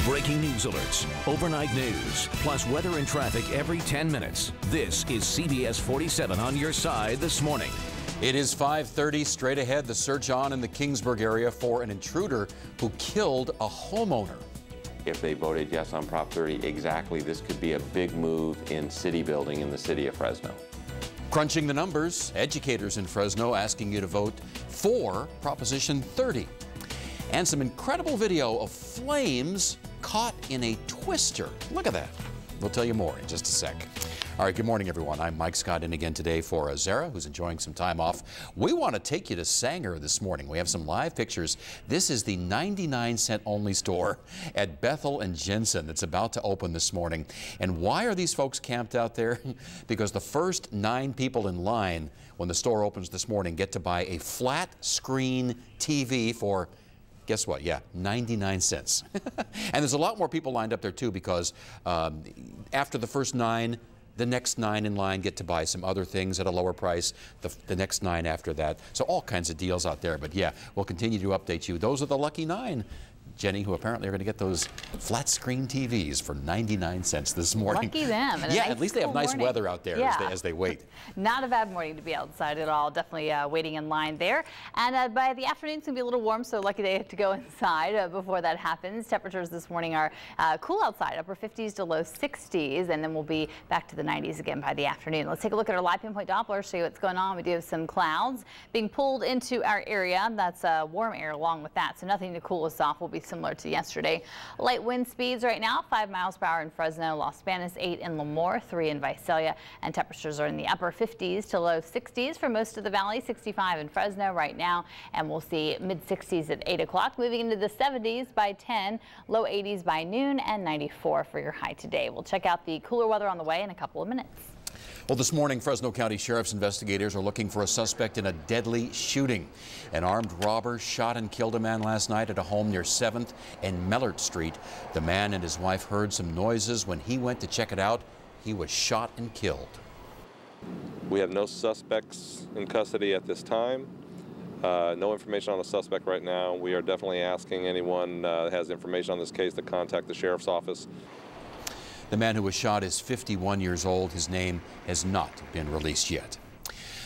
Breaking news alerts, overnight news, plus weather and traffic every 10 minutes. This is CBS 47 on your side this morning. It is 5:30. Straight ahead, the search on in the Kingsburg area for an intruder who killed a homeowner. If they voted yes on Prop 30 exactly, this could be a big move in city building in the city of Fresno. Crunching the numbers, educators in Fresno asking you to vote for Proposition 30. And some incredible video of flames caught in a twister. Look at that. We'll tell you more in just a sec. All right, good morning, everyone. I'm Mike Scott in again today for Zara, who's enjoying some time off. We want to take you to Sanger this morning. We have some live pictures. This is the 99-cent only store at Bethel and Jensen that's about to open this morning. And why are these folks camped out there? Because the first 9 people in line when the store opens this morning get to buy a flat screen TV for, guess what? Yeah, 99 cents. And there's a lot more people lined up there too, because after the first 9, the next 9 in line get to buy some other things at a lower price, the next 9 after that. So all kinds of deals out there. But yeah, we'll continue to update you. Those are the lucky 9, Jenny, who apparently are going to get those flat screen TVs for 99 cents this morning. Lucky them. Yeah, at least they have nice weather out there as they wait. Not a bad morning to be outside at all. Definitely waiting in line there. And by the afternoon, it's going to be a little warm, so lucky they have to go inside before that happens. Temperatures this morning are cool outside, upper 50s to low 60s, and then we'll be back to the 90s again by the afternoon. Let's take a look at our live pinpoint Doppler, show you what's going on. We do have some clouds being pulled into our area. That's warm air along with that, so nothing to cool us off. Will be similar to yesterday. Light wind speeds right now, 5 miles per hour in Fresno, Los Banos, 8 in Lemoore, 3 in Visalia, and temperatures are in the upper 50s to low 60s for most of the valley, 65 in Fresno right now, and we'll see mid 60s at 8 o'clock, moving into the 70s by 10, low 80s by noon, and 94 for your high today. We'll check out the cooler weather on the way in a couple of minutes. Well, this morning, Fresno County Sheriff's investigators are looking for a suspect in a deadly shooting. An armed robber shot and killed a man last night at a home near 7th and Mellert Street. The man and his wife heard some noises. When he went to check it out, he was shot and killed. We have no suspects in custody at this time. No information on the suspect right now. We are definitely asking anyone that has information on this case to contact the sheriff's office. The man who was shot is 51 years old. His name has not been released yet.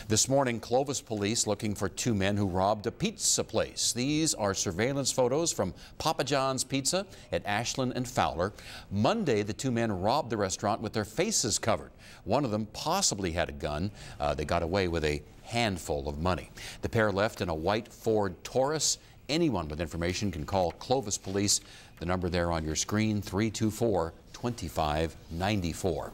This morning, Clovis police looking for 2 men who robbed a pizza place. These are surveillance photos from Papa John's Pizza at Ashland and Fowler. Monday, the 2 men robbed the restaurant with their faces covered. One of them possibly had a gun. They got away with a handful of money. The pair left in a white Ford Taurus. Anyone with information can call Clovis police. The number there on your screen, 324-2594.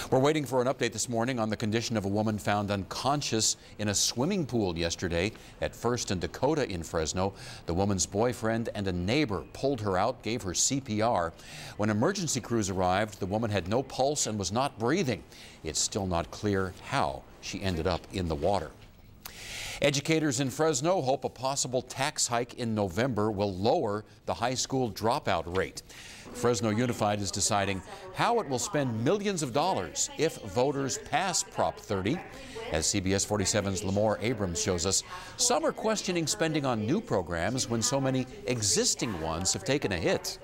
We're waiting for an update this morning on the condition of a woman found unconscious in a swimming pool yesterday at First and Dakota in Fresno. The woman's boyfriend and a neighbor pulled her out, gave her CPR. When emergency crews arrived, the woman had no pulse and was not breathing. It's still not clear how she ended up in the water. Educators in Fresno hope a possible tax hike in November will lower the high school dropout rate. Fresno Unified is deciding how it will spend millions of dollars if voters pass Prop 30. As CBS 47's Lamore Abrams shows us, some are questioning spending on new programs when so many existing ones have taken a hit.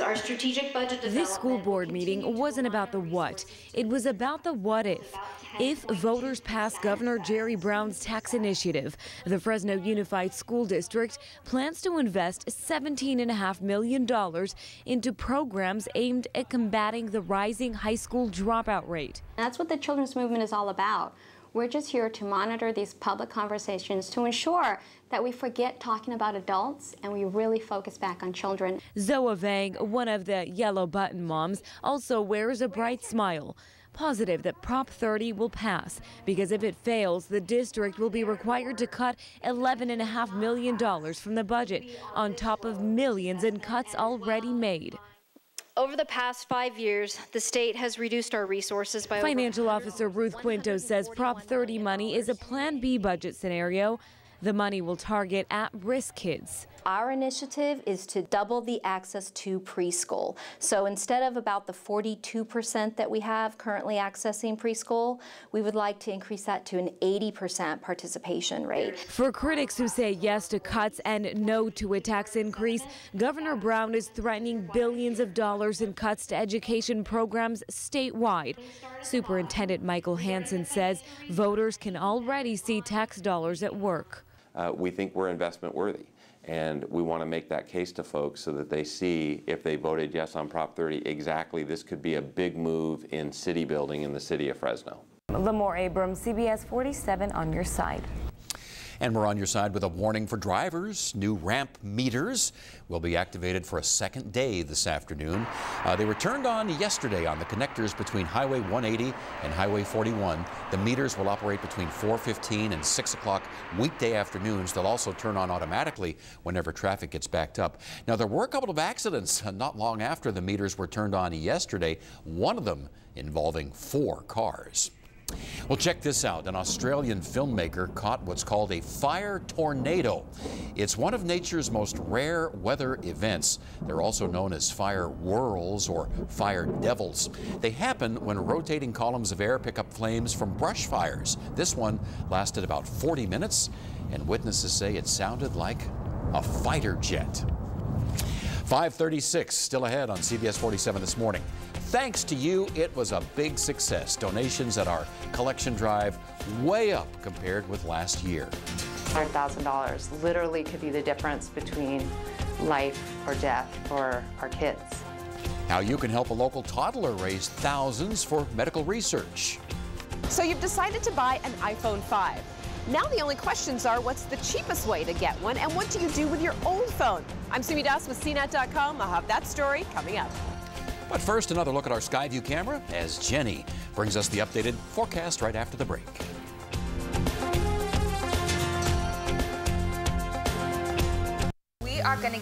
Our strategic budget this school board meeting wasn't about the what. It was about the what if. If voters pass Governor Jerry Brown's tax initiative, the Fresno Unified School District plans to invest $17.5 million into programs aimed at combating the rising high school dropout rate. That's what the children's movement is all about. We're just here to monitor these public conversations to ensure that we forget talking about adults and we really focus back on children. Zoa Vang, one of the yellow button moms, also wears a bright smile, positive that Prop 30 will pass, because if it fails, the district will be required to cut $11.5 million from the budget, on top of millions in cuts already made. Over the past 5 years, the state has reduced our resources by Financial Officer Ruth Quinto says Prop 30 money is a Plan B budget scenario The money will target at-risk kids. Our initiative is to double the access to preschool. So instead of about the 42% that we have currently accessing preschool, we would like to increase that to an 80% participation rate. For critics who say yes to cuts and no to a tax increase, Governor Brown is threatening billions of dollars in cuts to education programs statewide. Superintendent Michael Hansen says voters can already see tax dollars at work. We think we're investment worthy. And we want to make that case to folks so that they see, if they voted yes on Prop 30, exactly this could be a big move in city building in the city of Fresno. Lamore Abrams, CBS 47 on your side. And we're on your side with a warning for drivers. New ramp meters will be activated for a second day this afternoon. They were turned on yesterday on the connectors between Highway 180 and Highway 41. The meters will operate between 4:15 and 6 o'clock weekday afternoons. They'll also turn on automatically whenever traffic gets backed up. Now, there were a couple of accidents not long after the meters were turned on yesterday, one of them involving 4 cars. Well, check this out. An Australian filmmaker caught what's called a fire tornado. It's one of nature's most rare weather events. They're also known as fire whirls or fire devils. They happen when rotating columns of air pick up flames from brush fires. This one lasted about 40 minutes, and witnesses say it sounded like a fighter jet. 5:36 still ahead on CBS 47 this morning. Thanks to you, it was a big success. Donations at our collection drive way up compared with last year. $100,000 literally could be the difference between life or death for our kids. How you can help a local toddler raise thousands for medical research. So you've decided to buy an iPhone 5. Now the only questions are, what's the cheapest way to get one, and what do you do with your old phone? I'm Sumi Das with CNET.com. I'll have that story coming up. But first, another look at our Skyview camera as Jenny brings us the updated forecast right after the break. We are going to